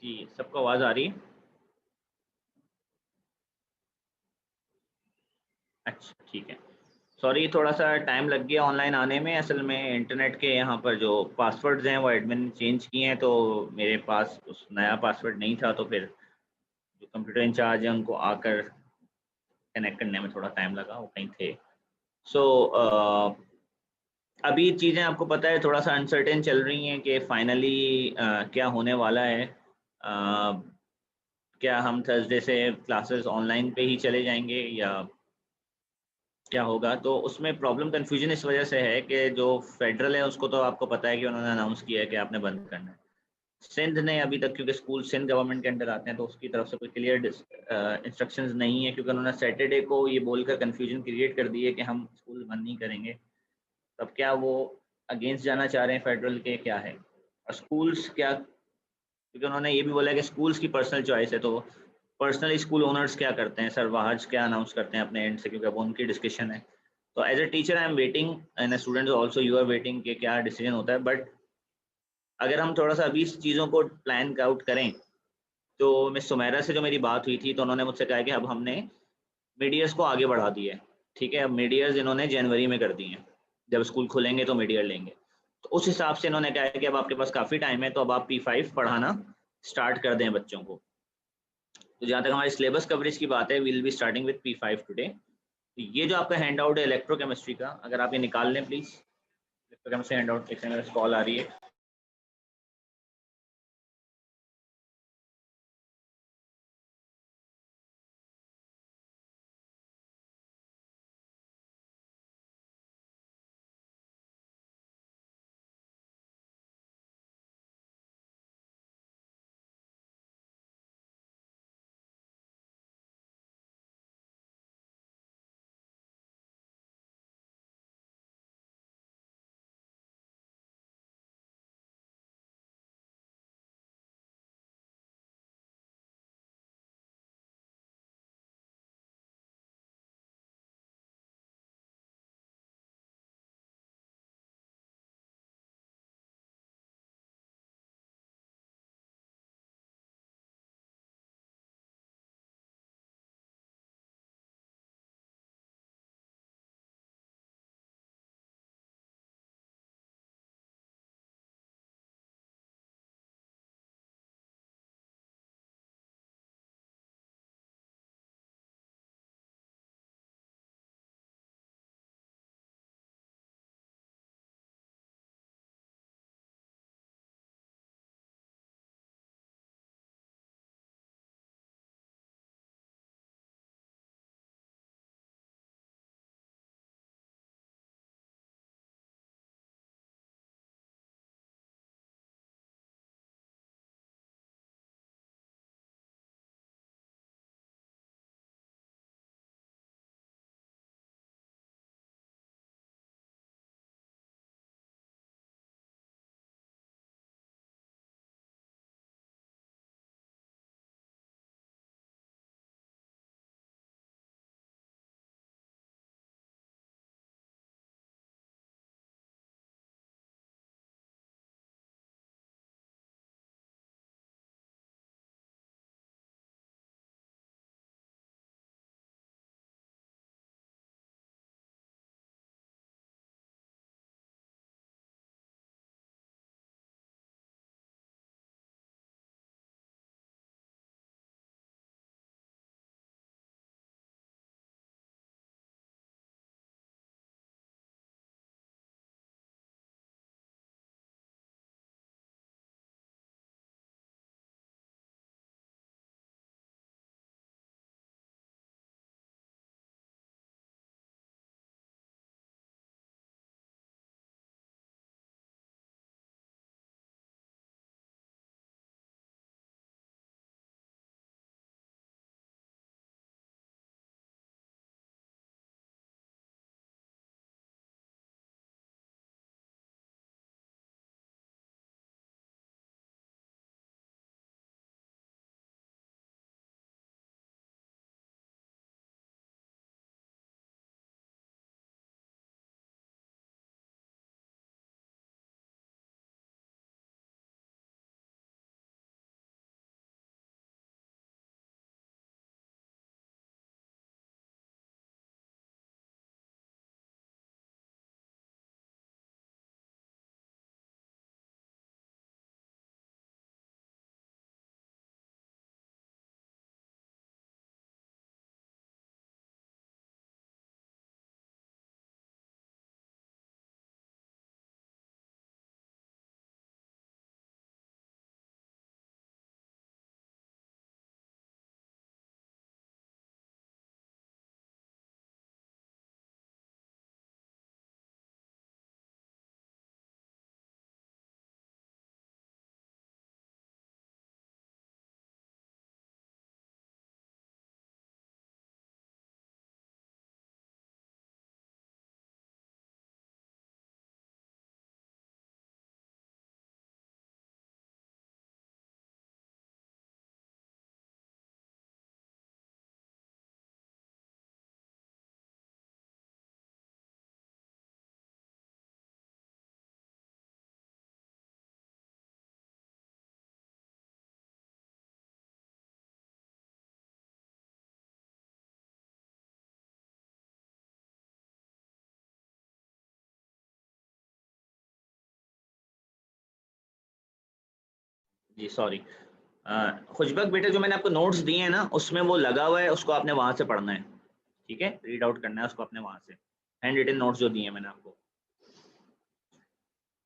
जी, सबको आवाज़ आ रही है? अच्छा, ठीक है। सॉरी थोड़ा-सा टाइम लग गया ऑनलाइन आने में, असल में इंटरनेट के यहाँ पर जो पासवर्ड्स हैं वो एडमिन ने चेंज किए हैं, तो मेरे पास उस नया पासवर्ड नहीं था, तो फिर जो कंप्यूटर इंचार्ज हैं उनको आकर कनेक्ट करने में थोड़ा टाइम लगा, वो कहीं थे। सो अभी चीज़ें आपको पता है थोड़ा-सा अनसर्टेन चल रही हैं कि फाइनली क्या होने वाला है। क्या हम थर्सडे से क्लासेस ऑनलाइन पे ही चले जाएँगे या क्या होगा? तो उसमें प्रॉब्लम कन्फ्यूज़न इस वज़ह से है कि जो फेडरल है उसको तो आपको पता है कि उन्होंने अनाउंस किया है कि आपने बंद करना है। सिंध ने अभी तक क्योंकि स्कूल सिंध गवर्नमेंट के अंडर आते हैं तो उसकी तरफ से कोई क्लियर इंस्ट्रक्शंस नहीं है, क्योंकि उन्होंने सैटरडे को ये बोलकर कन्फ्यूज़न क्रिएट कर दी है कि हम स्कूल बंद नहीं करेंगे। तब क्या वो अगेंस्ट जाना चाह रहे हैं फेडरल के, क्या है? और स्कूल्स क्या, क्योंकि उन्होंने ये भी बोला है कि स्कूल्स की पर्सनल चॉइस है, तो पर्सनली स्कूल ओनर्स क्या करते हैं, सरवाहज क्या अनाउंस करते हैं अपने एंड से, क्योंकि अब उनकी डिस्कशन है। तो as a teacher I am waiting and students also you are waiting कि क्या डिसीजन होता है। बट अगर हम थोड़ा-सा अभी इस चीज़ों को प्लान आउट करें, तो मिस सुमैरा से जो मेरी बात हुई थी, तो उन्होंने मुझसे कहा है कि अब हमने मिड ईयर्स को आगे बढ़ा दिया है। ठीक है? अब मिड ईयर्स इन्होंने जनवरी में कर दी हैं। जब स्कूल खुलेंगे तो मिड ईयर लेंगे। तो उस हिसाब से इन्होंने कहा है कि अब आपके पास काफ़ी टाइम है, तो अब आप P5 पढ़ाना स्टार्ट कर दें बच्चों को। तो जहाँ तक हमारी सिलेबस कवरेज की बात है, we will be starting with P5 today. तो ये जो आपका हैंडआउट है इलेक्ट्रोकेमिस्ट्री का, अगर आप ये निकाल लें प्लीज़। इलेक्ट्रोकेमिस्ट्री हैंडआउट, एक सेकंड मेरे कॉल आ रही है। जी सॉरी, खुशबक बेटा जो मैंने आपको नोट्स दिए हैं ना उसमें वो लगा हुआ है, उसको आपने वहां से पढ़ना है, ठीक है, रीड आउट करना है उसको आपने वहां से, हैंड रिटन नोट्स जो दिए हैं मैंने आपको।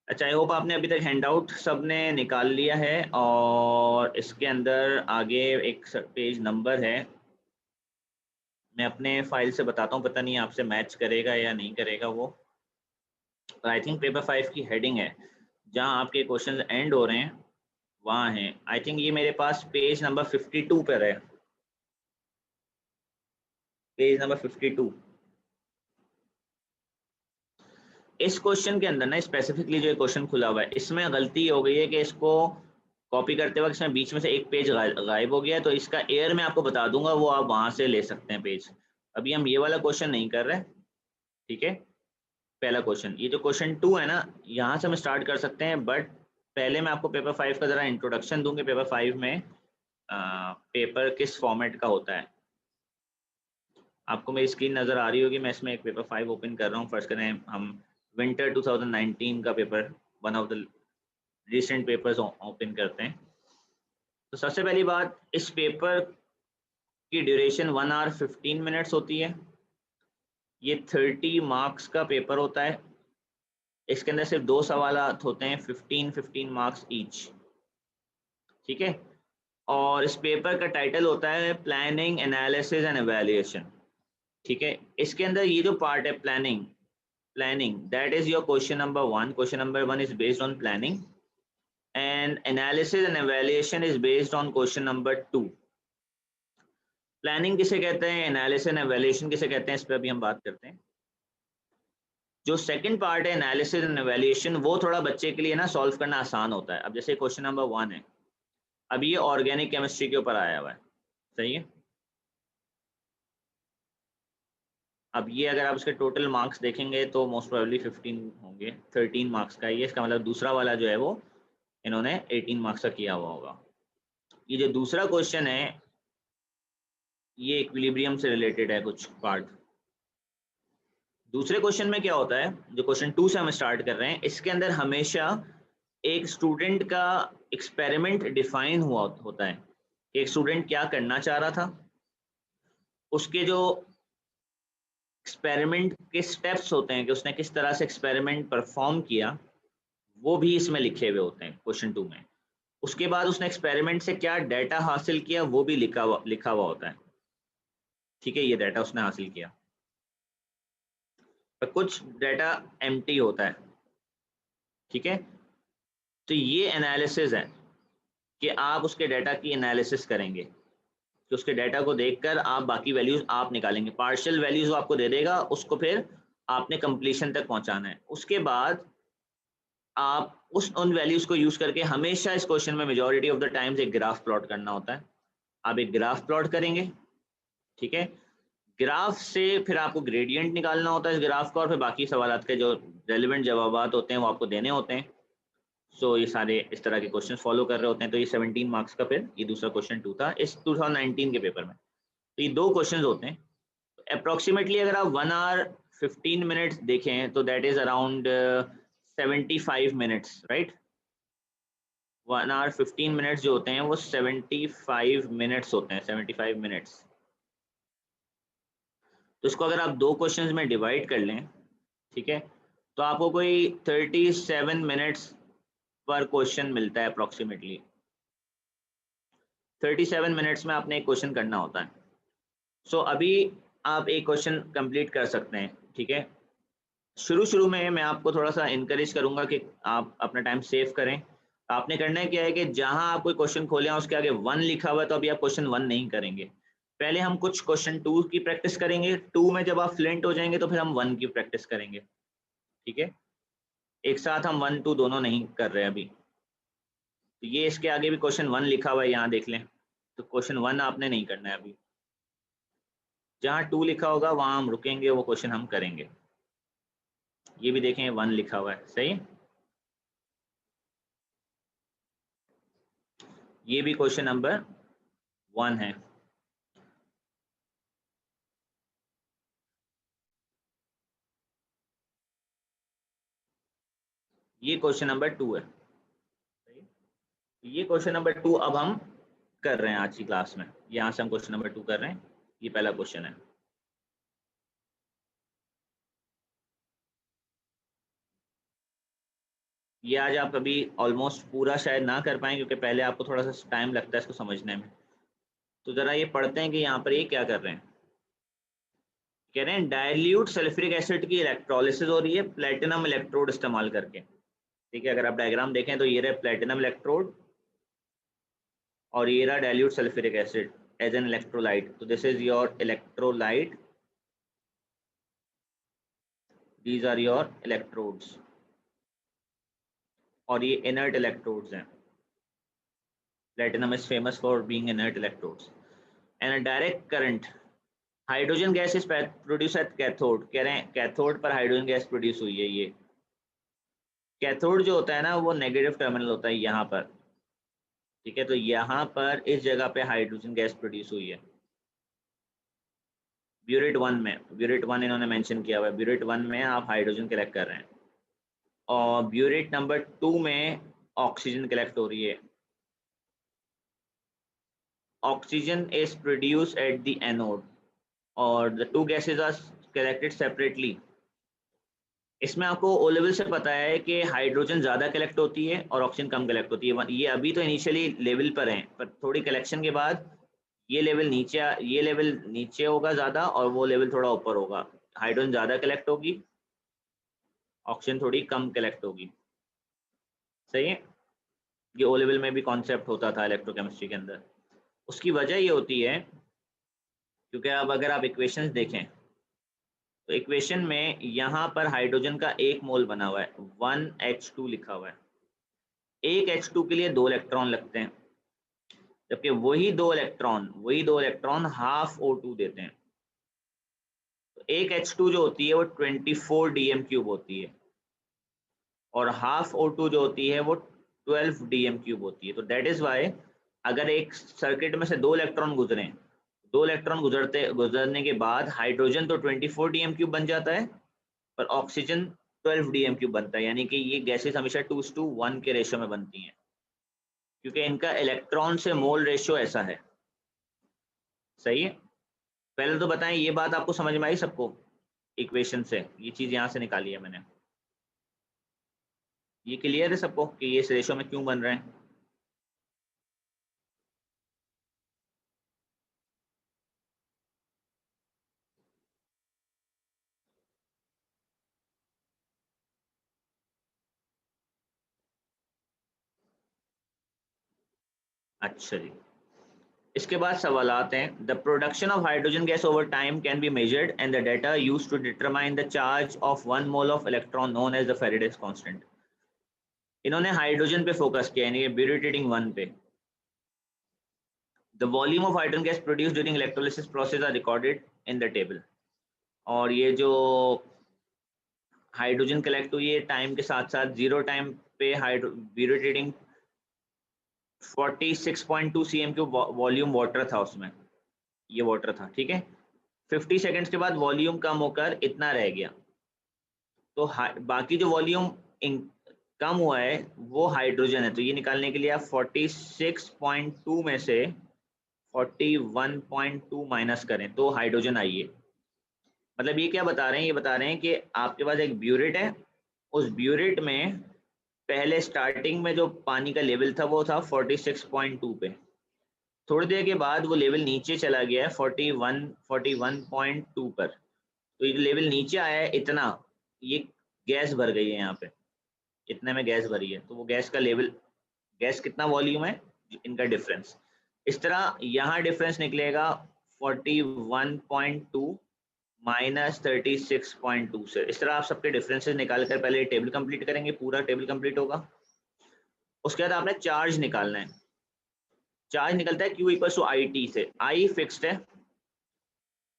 अच्छा, आई होप आपने अभी तक हैंड आउट सबने निकाल लिया है, और इसके अंदर आगे एक पेज नंबर है, मैं अपने फाइल से बताता हूँ, पता नहीं आपसे मैच करेगा या नहीं करेगा वो। आई थिंक पेपर 5 की हेडिंग है जहाँ आपके क्वेश्चन एंड हो रहे हैं, वहाँ है। आई थिंक ये मेरे पास पेज नंबर 52 पर है, पेज नंबर 52। इस क्वेश्चन के अंदर ना स्पेसिफिकली जो क्वेश्चन खुला हुआ है इसमें गलती हो गई है कि इसको कॉपी करते वक्त इसमें बीच में से एक पेज गायब हो गया है, तो इसका एयर मैं आपको बता दूंगा, वो आप वहां से ले सकते हैं पेज। अभी हम ये वाला क्वेश्चन नहीं कर रहे, ठीक है। पहला क्वेश्चन, ये जो क्वेश्चन 2 है ना, यहाँ से हम स्टार्ट कर सकते हैं, बट पहले मैं आपको पेपर 5 का जरा इंट्रोडक्शन दूंगी। पेपर 5 में पेपर किस फॉर्मेट का होता है। आपको मेरी स्क्रीन नज़र आ रही होगी, मैं इसमें एक पेपर 5 ओपन कर रहा हूँ। फर्स्ट करें हम विंटर 2019 का paper, one of the recent papers open करते हैं। तो सबसे पहली बात, इस पेपर की ड्यूरेशन 1 आवर 15 मिनट्स होती है। ये 30 मार्क्स का पेपर होता है। इसके अंदर सिर्फ 2 सवाल होते हैं, 15-15 मार्क्स ईच, ठीक है। और इस पेपर का टाइटल होता है प्लानिंग एनालिसिस एंड एवेल्युएशन, ठीक है। इसके अंदर ये जो पार्ट है planning that is your question number 1। Question number 1 is based on planning, and analysis and evaluation is based on question number 2। Planning किसे कहते हैं, एनालिसिस एंड एवेल्युएशन किसे कहते हैं, इस पर अभी हम बात करते हैं। जो सेकंड पार्ट है एनालिसिस एंड एवेल्युएशन, वो थोड़ा बच्चे के लिए ना सॉल्व करना आसान होता है। अब जैसे क्वेश्चन नंबर 1 है, अब ये ऑर्गेनिक केमिस्ट्री के ऊपर आया हुआ है, सही है। अब ये अगर आप इसके टोटल मार्क्स देखेंगे तो मोस्ट प्रोबेबली 15 होंगे, 13 मार्क्स का ये, इसका मतलब दूसरा वाला जो है वो इन्होंने 18 मार्क्स का किया हुआ होगा। ये जो दूसरा क्वेश्चन है ये इक्विलिब्रियम से रिलेटेड है कुछ पार्ट। दूसरे क्वेश्चन में क्या होता है, जो क्वेश्चन 2 से हम स्टार्ट कर रहे हैं, इसके अंदर हमेशा एक स्टूडेंट का एक्सपेरिमेंट डिफाइन हुआ होता है। एक स्टूडेंट क्या करना चाह रहा था, उसके जो एक्सपेरिमेंट के स्टेप्स होते हैं कि उसने किस तरह से एक्सपेरिमेंट परफॉर्म किया, वो भी इसमें लिखे हुए होते हैं क्वेश्चन 2 में। उसके बाद उसने एक्सपेरिमेंट से क्या डाटा हासिल किया वो भी लिखा हुआ होता है, ठीक है। ये डाटा उसने हासिल किया, पर कुछ डाटा एम्प्टी होता है, ठीक है। तो ये एनालिसिस है कि आप उसके डाटा की एनालिसिस करेंगे, कि उसके डाटा को देखकर आप बाकी वैल्यूज आप निकालेंगे, पार्शियल वैल्यूज वो आपको दे देगा, उसको फिर आपने कंप्लीशन तक पहुंचाना है। उसके बाद आप उन वैल्यूज को यूज करके हमेशा इस क्वेश्चन में मेजॉरिटी ऑफ द टाइम्स एक ग्राफ प्लॉट करना होता है। आप एक ग्राफ प्लॉट करेंगे, ठीक है। ग्राफ से फिर आपको ग्रेडियंट निकालना होता है इस ग्राफ का, और फिर बाकी सवाल के जो रेलिवेंट जवाब होते हैं वो आपको देने होते हैं। सो ये सारे इस तरह के क्वेश्चन फॉलो कर रहे होते हैं। तो ये 17 मार्क्स का फिर ये दूसरा क्वेश्चन 2 था इस 2019 के पेपर में। तो ये 2 क्वेश्चन होते हैं। अप्रोक्सीमेटली अगर आप 1 आवर 15 मिनट्स देखें तो that is around 75 minutes, right. 1 hour 15 minutes जो होते हैं वो 75 मिनट्स होते हैं, 75 मिनट्स। तो इसको अगर आप 2 क्वेश्चंस में डिवाइड कर लें, ठीक है, तो आपको कोई 37 मिनट्स पर क्वेश्चन मिलता है अप्रोक्सीमेटली। 37 मिनट्स में आपने एक क्वेश्चन करना होता है। सो अभी आप एक क्वेश्चन कंप्लीट कर सकते हैं, ठीक है। शुरू शुरू में मैं आपको थोड़ा सा इनकरेज करूंगा कि आप अपना टाइम सेव करें। आपने करना है क्या है कि जहां आप कोई क्वेश्चन खोले हैं उसके आगे 1 लिखा हुआ है, तो अभी आप क्वेश्चन 1 नहीं करेंगे। पहले हम कुछ क्वेश्चन 2 की प्रैक्टिस करेंगे, 2 में जब आप फ्लुएंट हो जाएंगे तो फिर हम 1 की प्रैक्टिस करेंगे, ठीक है। एक साथ हम 1 2 दोनों नहीं कर रहे अभी। तो ये इसके आगे भी क्वेश्चन 1 लिखा हुआ है, यहाँ देख लें। तो क्वेश्चन 1 आपने नहीं करना है अभी, जहाँ 2 लिखा होगा वहां हम रुकेंगे, वो क्वेश्चन हम करेंगे। ये भी देखें 1 लिखा हुआ है, सही। ये भी क्वेश्चन नंबर 1 है। ये क्वेश्चन नंबर 2 है, सही। ये क्वेश्चन नंबर 2 अब हम कर रहे हैं आज की क्लास में। यहाँ से हम क्वेश्चन नंबर 2 कर रहे हैं। ये पहला क्वेश्चन है। ये आज आप कभी ऑलमोस्ट पूरा शायद ना कर पाएं, क्योंकि पहले आपको थोड़ा सा टाइम लगता है इसको समझने में। तो जरा ये पढ़ते हैं कि यहाँ पर ये क्या कर रहे हैं। कह रहे हैं डाइल्यूट सल्फ्यूरिक एसिड की इलेक्ट्रोलिसिस हो रही है प्लेटिनम इलेक्ट्रोड इस्तेमाल करके। ठीक है, अगर आप डायग्राम देखें तो ये रहा प्लेटिनम इलेक्ट्रोड और ये रहा dilute sulphuric acid as an electrolyte. तो this is your electrolyte, these are your electrodes, और ये इनर्ट इलेक्ट्रोड्स हैं। Platinum is famous for being inert electrodes and a direct current hydrogen gas is produce at cathode. कह रहे हैं cathode पर hydrogen gas produce हुई है। ये कैथोड जो होता है ना वो नेगेटिव टर्मिनल होता है यहाँ पर। ठीक है, तो यहाँ पर इस जगह पे हाइड्रोजन गैस प्रोड्यूस हुई है। ब्यूरेट 1 में, ब्यूरेट 1 इन्होंने मेंशन किया हुआ है, ब्यूरेट 1 में आप हाइड्रोजन कलेक्ट कर रहे हैं और ब्यूरेट नंबर 2 में ऑक्सीजन कलेक्ट हो रही है। Oxygen is produce at the anode और the two gases are collected separately. इसमें आपको ओ लेवल से पता है कि हाइड्रोजन ज़्यादा कलेक्ट होती है और ऑक्सीजन कम कलेक्ट होती है। ये अभी तो इनिशियली लेवल पर हैं, पर थोड़ी कलेक्शन के बाद ये लेवल नीचे होगा ज़्यादा और वो लेवल थोड़ा ऊपर होगा। हाइड्रोजन ज़्यादा कलेक्ट होगी, ऑक्सीजन थोड़ी कम कलेक्ट होगी। सही है, ये ओ लेवल में भी कॉन्सेप्ट होता था इलेक्ट्रोकेमिस्ट्री के अंदर। उसकी वजह ये होती है क्योंकि अब अगर आप इक्वेशंस देखें तो इक्वेशन में यहाँ पर हाइड्रोजन का 1 मोल बना हुआ है, 1H2 लिखा हुआ है। एक H2 के लिए 2 इलेक्ट्रॉन लगते हैं, जबकि वही दो इलेक्ट्रॉन हाफ O2 देते हैं। तो एक H2 जो होती है वो 24 DM³ होती है और हाफ O2 जो होती है वो 12 DM³ होती है। तो दैट इज वाई अगर एक सर्किट में से 2 इलेक्ट्रॉन गुजरें, 2 इलेक्ट्रॉन गुजरने के बाद हाइड्रोजन तो 24 DM³ बन जाता है पर ऑक्सीजन 12 DM³ बनता है। यानी कि ये गैसेस हमेशा 2:1 के रेशियो में बनती हैं, क्योंकि इनका इलेक्ट्रॉन से मोल रेशियो ऐसा है। सही है, पहले तो बताएं ये बात आपको समझ में आई सबको? इक्वेशन से ये चीज यहां से निकाली है मैंने। ये क्लियर है सबको कि ये इस रेशियो में क्यों बन रहे हैं? अच्छा जी, इसके बाद सवाल आते हैं। The production of hydrogen gas over time can be measured and the data used to determine the charge of 1 mole of electron known as the Faraday's constant. इन्होंने हाइड्रोजन पे फोकस किया, यानी ब्यूरेटेडिंग 1 पे। The volume of hydrogen gas produce during electrolysis process are recorded in the table. और ये जो hydrogen collect हुई है टाइम के साथ साथ, जीरो टाइम पे ब्यूरेटेडिंग 46.2 cm³ वॉल्यूम वाटर था उसमें, ये वाटर था। ठीक है, 50 सेकेंड्स के बाद वॉल्यूम कम होकर इतना रह गया। तो बाकी जो वॉल्यूम कम हुआ है वो हाइड्रोजन है। तो ये निकालने के लिए आप 46.2 में से 41.2 माइनस करें तो हाइड्रोजन आई है। मतलब ये क्या बता रहे हैं? ये बता रहे हैं कि आपके पास एक ब्यूरेट है, उस ब्यूरेट में पहले स्टार्टिंग में जो पानी का लेवल था वो था 46.2 पे, थोड़ी देर के बाद वो लेवल नीचे चला गया है 41.2 पर। तो ये जो लेवल नीचे आया है इतना, ये गैस भर गई है यहाँ पे, इतने में गैस भरी है। तो वो गैस का लेवल, गैस कितना वॉल्यूम है, इनका डिफरेंस। इस तरह यहाँ डिफरेंस निकलेगा 41.2 माइनस 36.2 से। इस तरह आप सबके डिफरेंसेस निकाल कर पहले टेबल कंप्लीट करेंगे, पूरा टेबल कंप्लीट होगा। उसके बाद आपने चार्ज निकालना है। चार्ज निकलता है Q इक्वल टू IT से। I फिक्स्ड है,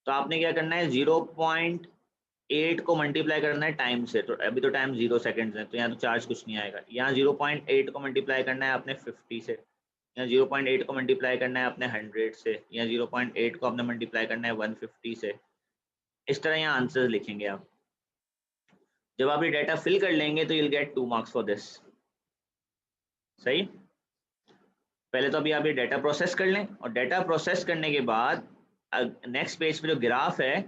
तो आपने क्या करना है 0.8 को मल्टीप्लाई करना है टाइम से। तो अभी तो टाइम 0 सेकेंड्स है, तो यहाँ तो चार्ज कुछ नहीं आएगा। यहाँ 0.8 को मल्टीप्लाई करना है आपने 50 से, यहाँ 0.8 को मल्टीप्लाई करना है आपने 100 से, यहाँ 0.8 को आपने मल्टीप्लाई करना है 150 से। इस तरह यहाँ आंसर लिखेंगे आप। जब आप ये डाटा फिल कर लेंगे तो you'll get 2 marks for this. सही, पहले तो अभी आप ये डाटा प्रोसेस कर लें, और डाटा प्रोसेस करने के बाद नेक्स्ट पेज पे जो ग्राफ है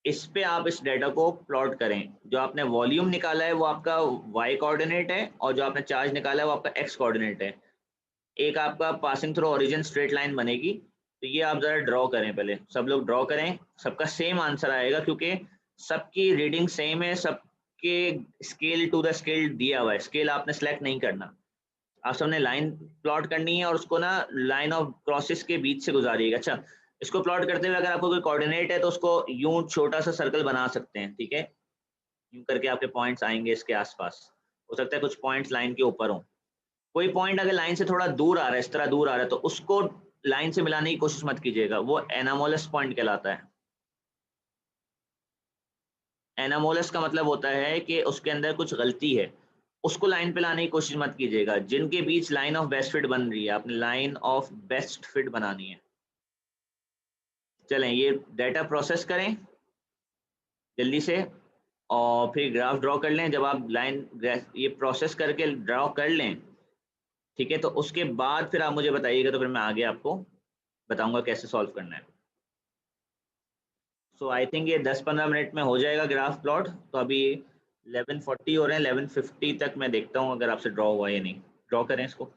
इस पे आप इस डाटा को प्लॉट करें। जो आपने वॉल्यूम निकाला है वो आपका y कोऑर्डिनेट है, और जो आपने चार्ज निकाला है वो आपका x कोऑर्डिनेट है। एक आपका passing through origin straight line बनेगी। तो ये आप जरा ड्रॉ करें, पहले सब लोग ड्रॉ करें, सबका सेम आंसर आएगा क्योंकि सबकी रीडिंग सेम है, सबके स्केल टू द स्केल दिया हुआ है, स्केल आपने सेलेक्ट नहीं करना। आप सबने लाइन प्लॉट करनी है और उसको ना लाइन ऑफ क्रॉसेस के बीच से गुजारिएगा। अच्छा, इसको प्लॉट करते हुए अगर आपको कोई कोऑर्डिनेट है तो उसको यूं छोटा सा सर्कल बना सकते हैं, ठीक है। यूं करके आपके पॉइंट्स आएंगे इसके आसपास, हो सकता है कुछ पॉइंट्स लाइन के ऊपर हो। कोई पॉइंट अगर लाइन से थोड़ा दूर आ रहा है, इस तरह दूर आ रहा है, तो उसको लाइन से मिलाने की कोशिश मत कीजिएगा, वो एनामोलस पॉइंट कहलाता है। एनामोलस का मतलब होता है कि उसके अंदर कुछ गलती है, उसको लाइन पे लाने की कोशिश मत कीजिएगा। जिनके बीच लाइन ऑफ बेस्ट फिट बन रही है, आपने लाइन ऑफ बेस्ट फिट बनानी है। चलें ये डाटा प्रोसेस करें जल्दी से, और फिर ग्राफ ड्रॉ कर लें। जब आप लाइन ये प्रोसेस करके ड्रॉ कर लें, ठीक है, तो उसके बाद फिर आप मुझे बताइएगा, तो फिर मैं आगे आपको बताऊंगा कैसे सॉल्व करना है। सो आई थिंक ये 10-15 मिनट में हो जाएगा ग्राफ प्लॉट। तो अभी 11:40 हो रहे हैं, 11:50 तक मैं देखता हूँ अगर आपसे ड्रॉ हुआ या नहीं। ड्रॉ करें इसको।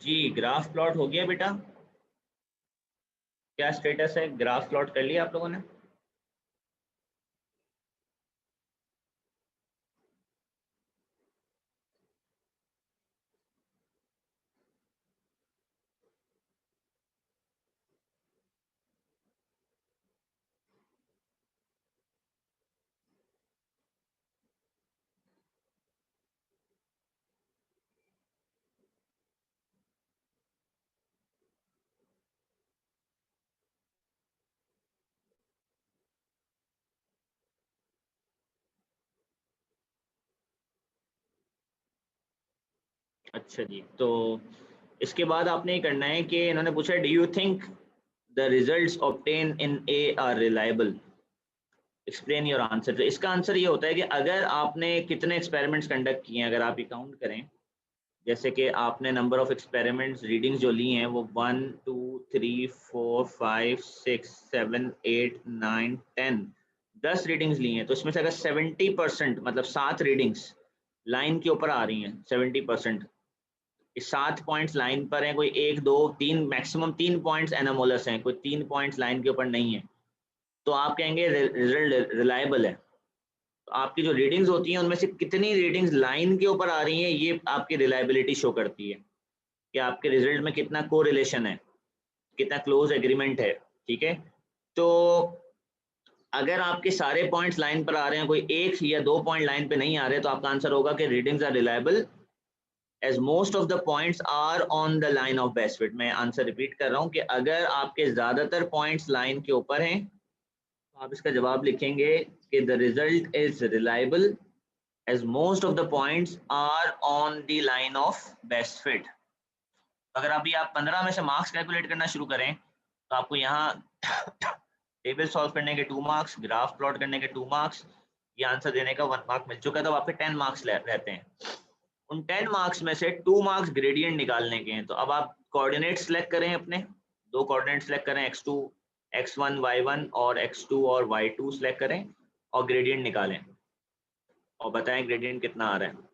जी ग्राफ प्लॉट हो गया बेटा। क्या स्टेटस है, ग्राफ प्लॉट कर लिया आप लोगों ने? अच्छा जी, तो इसके बाद आपने ये करना है कि इन्होंने पूछा do you think the results obtain in A R reliable, explain your answer. तो इसका आंसर ये होता है कि अगर आपने कितने एक्सपेरिमेंट्स कंडक्ट किए हैं, अगर आप ये काउंट करें, जैसे कि आपने नंबर ऑफ एक्सपेरिमेंट्स रीडिंग्स जो ली हैं वो 1 2 3 4 5 6 7 8 9 10, 10 रीडिंग्स ली हैं, तो इसमें से अगर 70% मतलब 7 रीडिंग्स लाइन के ऊपर आ रही हैं, 70%, 7 पॉइंट्स लाइन पर हैं, कोई 1 2 3 मैक्सिमम 3 पॉइंट्स एनामोलस हैं, कोई 3 पॉइंट्स लाइन के ऊपर नहीं है, तो आप कहेंगे रिजल्ट रिलायबल है। तो आपकी जो रीडिंग्स होती हैं उनमें से कितनी रीडिंग्स लाइन के ऊपर आ रही हैं, ये आपकी रिलायबिलिटी शो करती है कि आपके रिजल्ट में कितना कोरिलेशन है, कितना क्लोज एग्रीमेंट है। ठीक है, तो अगर आपके सारे पॉइंट्स लाइन पर आ रहे हैं, कोई 1 या 2 पॉइंट लाइन पे नहीं आ रहे, तो आपका आंसर होगा कि readings are reliable as most of the points are on the line of best fit. मैं आंसर रिपीट कर रहा हूँ कि अगर आपके ज्यादातर पॉइंट्स लाइन के ऊपर हैं, तो आप इसका जवाब लिखेंगे कि the result is reliable as most of the points are on the line of best fit। अगर अभी आप 15 में से मार्क्स कैलकुलेट करना शुरू करें, तो आपको यहाँ टेबल सॉल्व करने के 2 मार्क्स, ग्राफ प्लॉट करने के 2 मार्क्स, ये आंसर देने का 1 मार्क मिल चुका है, तो आपके 10 मार्क्स रहते हैं। उन 10 मार्क्स में से 2 मार्क्स ग्रेडियंट निकालने के हैं, तो अब आप कोऑर्डिनेट सेलेक्ट करें, अपने 2 कोऑर्डिनेट सेलेक्ट करें, x2 x1 y1 और x2 और y2 सेलेक्ट करें और ग्रेडियंट निकालें और बताएं ग्रेडियंट कितना आ रहा है।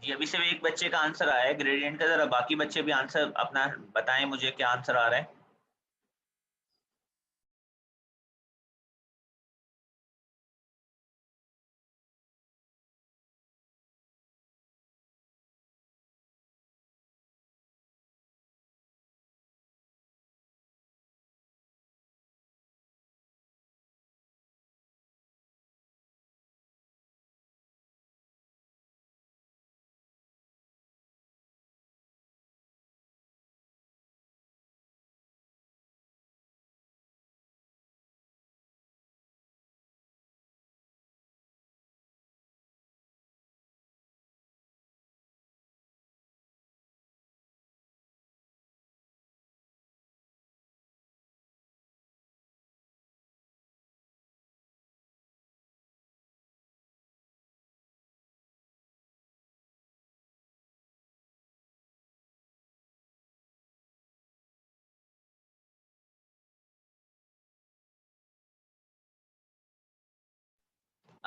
जी अभी सिर्फ एक बच्चे का आंसर आया है ग्रेडियंट का, जरा बाकी बच्चे भी आंसर अपना बताएं मुझे क्या आंसर आ रहा है।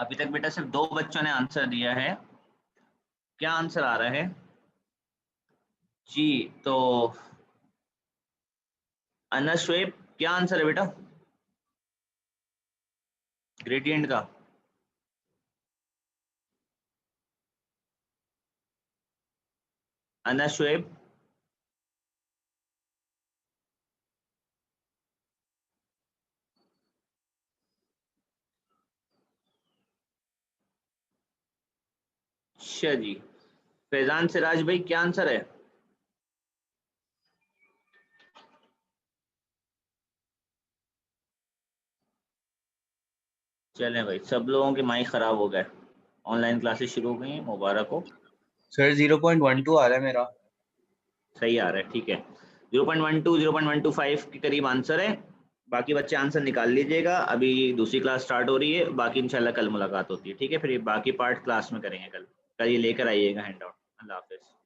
अभी तक बेटा सिर्फ 2 बच्चों ने आंसर दिया है। क्या आंसर आ रहा है जी? तो अनस शुएब, क्या आंसर है बेटा ग्रेडियंट का? अनस शुएब, अच्छा जी। फैजान सिराज भाई, क्या आंसर है? चलें भाई, सब लोगों के माइक खराब हो गए। ऑनलाइन क्लासेस शुरू हो गई हैं, मुबारक हो। सर 0.12 आ रहा है मेरा। सही आ रहा है, ठीक है। 0.12 0.125 के करीब आंसर है। बाकी बच्चे आंसर निकाल लीजिएगा, अभी दूसरी क्लास स्टार्ट हो रही है, बाकी इंशाल्लाह कल मुलाकात होती है, ठीक है। फिर ये बाकी पार्ट क्लास में करेंगे कल। कल ये लेकर आइएगा हैंड आउट। अल्लाह हाफिज़।